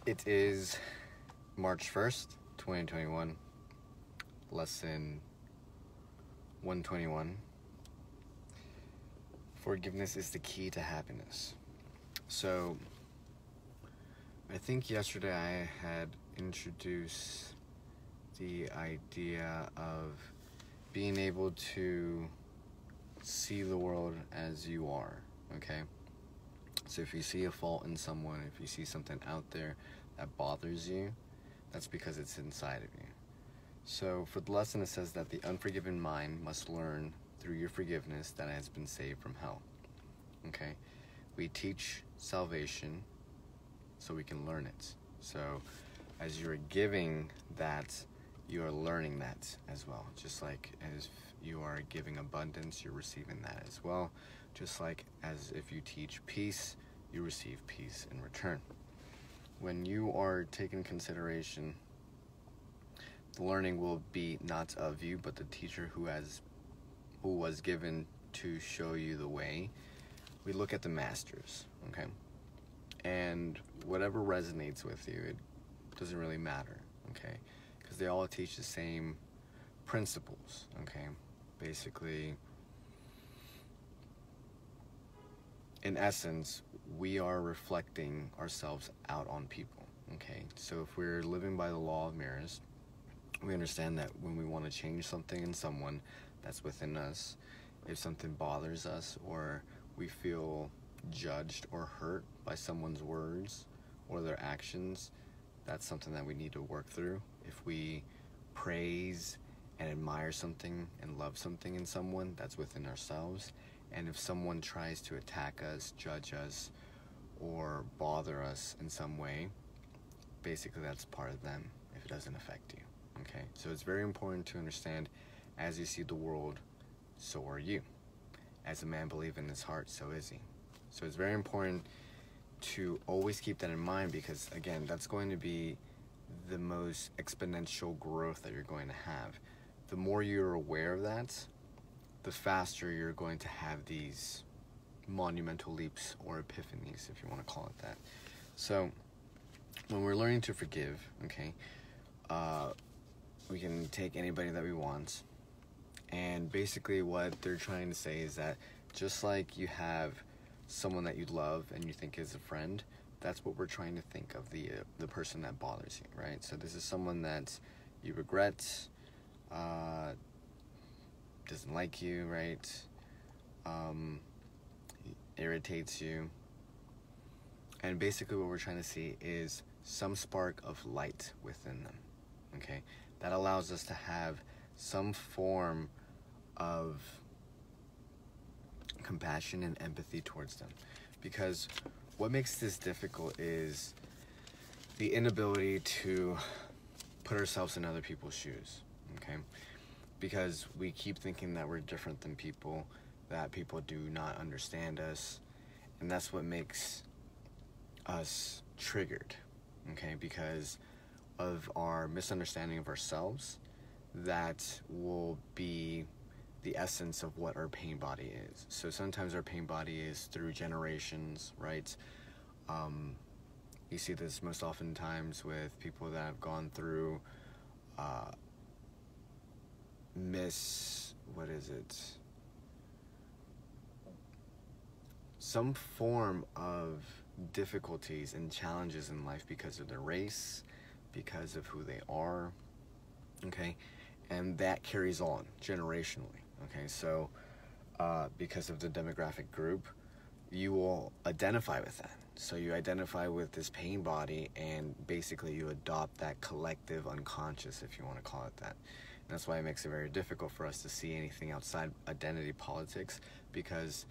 It is March 1st, 2021, lesson 121. Forgiveness is the key to happiness. So, I think yesterday I had introduced the idea of being able to see the world as you are, okay? So if you see a fault in someone, if you see something out there that bothers you, that's because it's inside of you. So for the lesson, it says that the unforgiven mind must learn through your forgiveness that it has been saved from hell. Okay? We teach salvation so we can learn it. So as you're giving that, you are learning that as well. Just like as you are giving abundance, you're receiving that as well. Just like as if you teach peace, you receive peace in return. When you are taking consideration, the learning will be not of you, but the teacher who was given to show you the way. We look at the masters, okay? And whatever resonates with you, it doesn't really matter, okay? Because they all teach the same principles, okay? Basically, in essence, we are reflecting ourselves out on people, okay? So if we're living by the law of mirrors, we understand that when we want to change something in someone that's within us, if something bothers us or we feel judged or hurt by someone's words or their actions, that's something that we need to work through. If we praise and admire something and love something in someone, that's within ourselves. And if someone tries to attack us, judge us, or bother us in some way, basically that's part of them if it doesn't affect you. Okay, so it's very important to understand, as you see the world, so are you. As a man believe in his heart, so is he. So it's very important to always keep that in mind, because again, that's going to be the most exponential growth that you're going to have. The more you're aware of that, the faster you're going to have these monumental leaps or epiphanies, if you want to call it that. So when we're learning to forgive, okay, we can take anybody that we want, and basically what they're trying to say is that just like you have someone that you love and you think is a friend, that's what we're trying to think of the person that bothers you, right? So this is someone that you regret, doesn't like you, right? Irritates you. And basically what we're trying to see is some spark of light within them, okay? That allows us to have some form of compassion and empathy towards them. Because what makes this difficult is the inability to put ourselves in other people's shoes, okay? Because we keep thinking that we're different than people, that people do not understand us, and that's what makes us triggered, okay? Because of our misunderstanding of ourselves, that will be the essence of what our pain body is. So sometimes our pain body is through generations, right? You see this most oftentimes with people that have gone through some form of difficulties and challenges in life because of their race, because of who they are, okay? And that carries on generationally, okay? So because of the demographic group, you will identify with that. So you identify with this pain body, and basically you adopt that collective unconscious, if you want to call it that. And that's why it makes it very difficult for us to see anything outside identity politics, because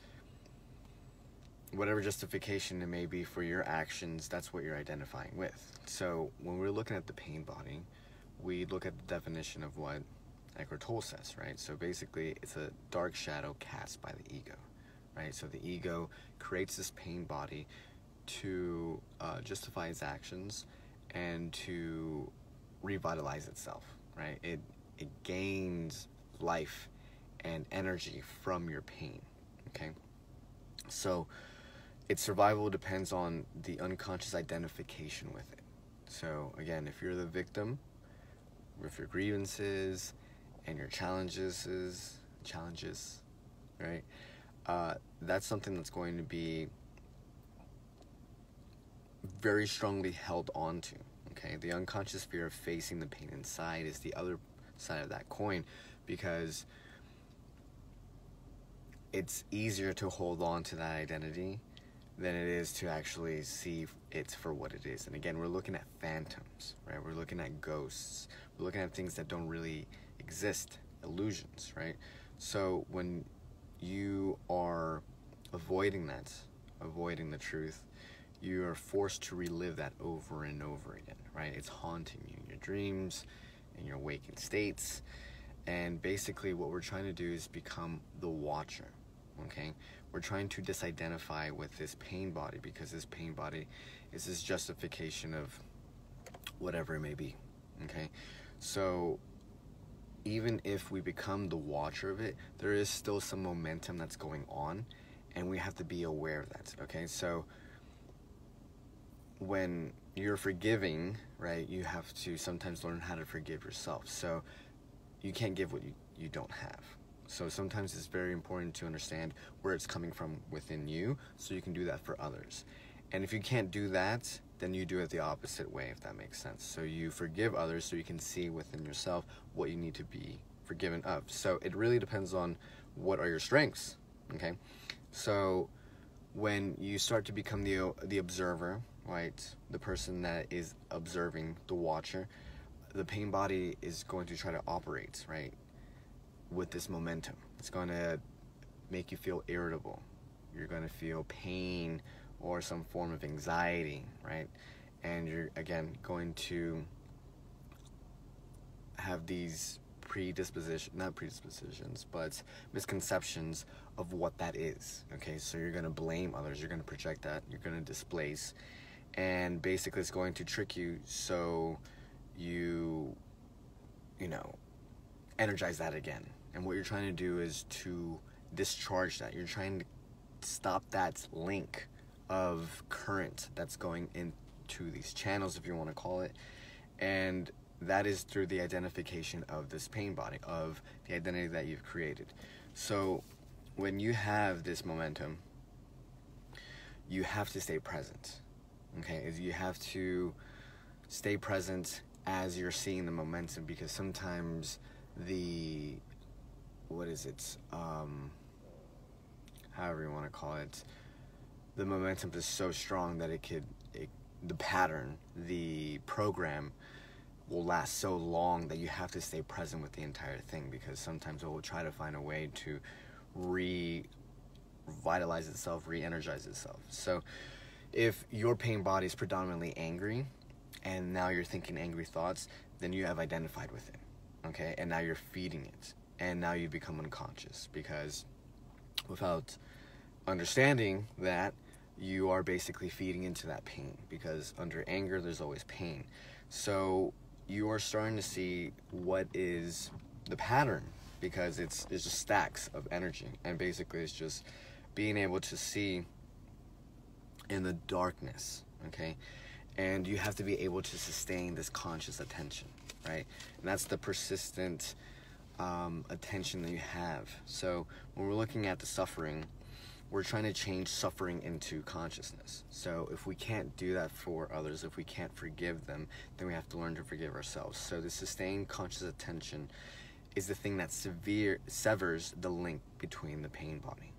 whatever justification it may be for your actions, that's what you're identifying with. So when we're looking at the pain body, we look at the definition of what Eckhart Tolle says, right? So basically, it's a dark shadow cast by the ego, right? So the ego creates this pain body to justify its actions and to revitalize itself, right? It gains life and energy from your pain, okay? So its survival depends on the unconscious identification with it. So again, if you're the victim with your grievances and your challenges, right? That's something that's going to be very strongly held onto. Okay, the unconscious fear of facing the pain inside is the other side of that coin, because it's easier to hold on to that identity than it is to actually see it for what it is. And again, we're looking at phantoms, right? We're looking at ghosts. We're looking at things that don't really exist, illusions, right? So when you are avoiding the truth, you are forced to relive that over and over again, right? It's haunting you in your dreams, in your waking states. And basically what we're trying to do is become the watcher, okay? We're trying to disidentify with this pain body, because this pain body is this justification of whatever it may be, okay? So even if we become the watcher of it, there is still some momentum that's going on, and we have to be aware of that, okay? So when you're forgiving, right, you have to sometimes learn how to forgive yourself. So you can't give what you don't have. So sometimes it's very important to understand where it's coming from within you, so you can do that for others. And if you can't do that, then you do it the opposite way, if that makes sense. So you forgive others so you can see within yourself what you need to be forgiven of. So it really depends on what are your strengths, okay? So when you start to become the observer, right, the person that is observing, the watcher, the pain body is going to try to operate, right, with this momentum. It's going to make you feel irritable. You're going to feel pain or some form of anxiety, right? And you're, again, going to have these not predispositions, but misconceptions of what that is, okay? So you're going to blame others. You're going to project that. You're going to displace. And basically it's going to trick you, so you energize that again. And what you're trying to do is to discharge that. You're trying to stop that link of current that's going into these channels, if you want to call it. And that is through the identification of this pain body, of the identity that you've created. So when you have this momentum, you have to stay present, okay? You have to stay present as you're seeing the momentum, because sometimes however you want to call it, the momentum is so strong that the pattern, the program will last so long that you have to stay present with the entire thing, because sometimes it will try to find a way to revitalize itself, re-energize itself. So if your pain body is predominantly angry, and now you're thinking angry thoughts, then you have identified with it, okay? And now you're feeding it, and now you become unconscious, because without understanding that, you are basically feeding into that pain, because under anger there's always pain. So you are starting to see what is the pattern, because it's just stacks of energy, and basically it's just being able to see in the darkness, okay? And you have to be able to sustain this conscious attention, right? And that's the persistent attention that you have. So when we're looking at the suffering, we're trying to change suffering into consciousness. So if we can't do that for others, if we can't forgive them, then we have to learn to forgive ourselves. So the sustained conscious attention is the thing that severs the link between the pain body.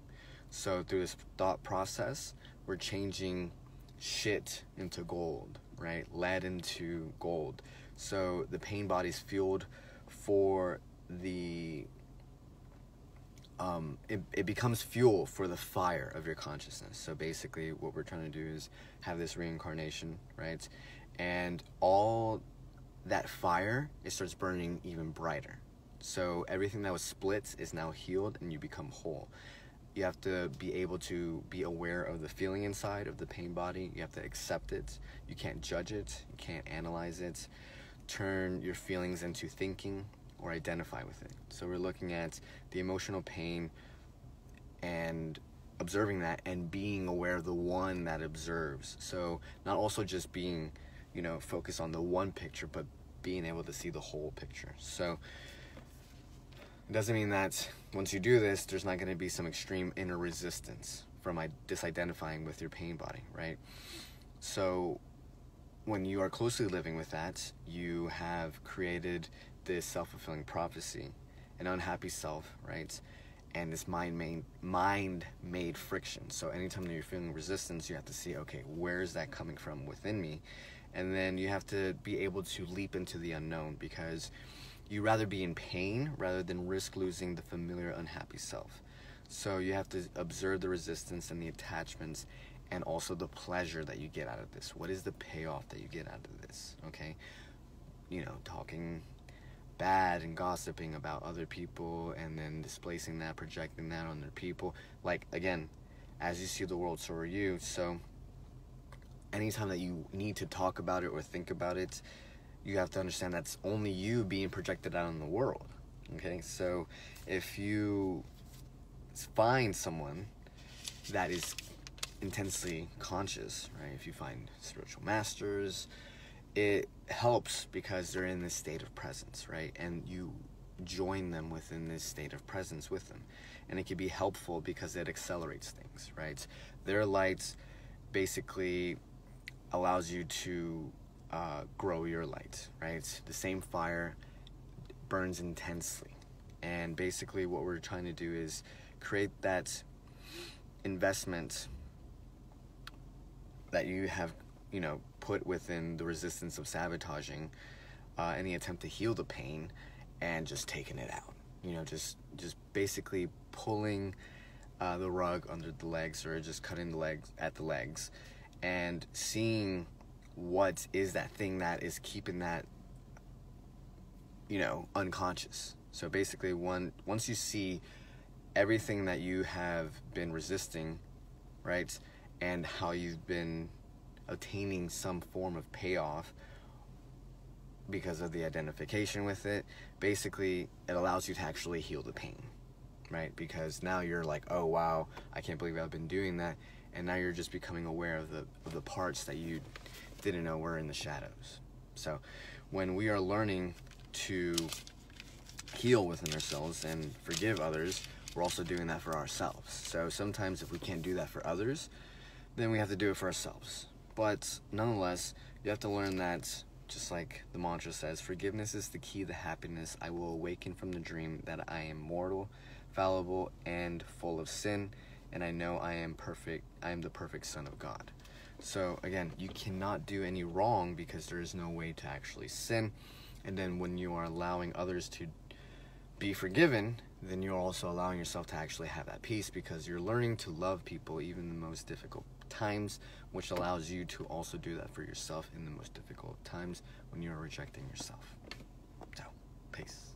So through this thought process, we're changing shit into gold, right? Lead into gold. So the pain body is fueled for it becomes fuel for the fire of your consciousness. So basically what we're trying to do is have this reincarnation, right? And all that fire, it starts burning even brighter. So everything that was split is now healed, and you become whole. You have to be able to be aware of the feeling inside of the pain body. You have to accept it. You can't judge it. You can't analyze it. Turn your feelings into thinking or identify with it. So we're looking at the emotional pain and observing that, and being aware of the one that observes. So not also just being, focus on the one picture, but being able to see the whole picture. So it doesn't mean that once you do this, there's not going to be some extreme inner resistance from disidentifying with your pain body, right? So when you are closely living with that, you have created this self-fulfilling prophecy, an unhappy self, right? And this mind-made friction. So anytime that you're feeling resistance, you have to see, okay, where is that coming from within me? And then you have to be able to leap into the unknown, because you rather be in pain rather than risk losing the familiar unhappy self. So you have to observe the resistance and the attachments, and also the pleasure that you get out of this. What is the payoff that you get out of this? Okay, talking bad and gossiping about other people, and then displacing that, projecting that on other people. Like, again, as you see the world, so are you. So anytime that you need to talk about it or think about it, you have to understand that's only you being projected out in the world. Okay, so if you find someone that is intensely conscious, right? If you find spiritual masters, it helps because they're in this state of presence, right? And you join them within this state of presence with them. And it can be helpful because it accelerates things, right? Their light basically allows you to grow your light, right? The same fire burns intensely. And basically what we're trying to do is create that investment that you have, put within the resistance of sabotaging in the attempt to heal the pain, and just taking it out. Just basically pulling the rug under the legs, or just cutting the legs at the legs, and seeing what is that thing that is keeping that, unconscious. So basically, once you see everything that you have been resisting, right, and how you've been obtaining some form of payoff because of the identification with it, basically it allows you to actually heal the pain, right? Because now you're like, oh wow, I can't believe I've been doing that. And now you're just becoming aware of the parts that you didn't know were in the shadows. So when we are learning to heal within ourselves and forgive others, we're also doing that for ourselves. So sometimes if we can't do that for others, then we have to do it for ourselves. But nonetheless, you have to learn that, just like the mantra says, forgiveness is the key to happiness. I will awaken from the dream that I am mortal, fallible, and full of sin, and I know I am perfect. I am the perfect Son of God. So again, you cannot do any wrong because there is no way to actually sin. And then when you are allowing others to be forgiven, then you're also allowing yourself to actually have that peace, because you're learning to love people even in the most difficult times, which allows you to also do that for yourself in the most difficult times when you're rejecting yourself. So, peace.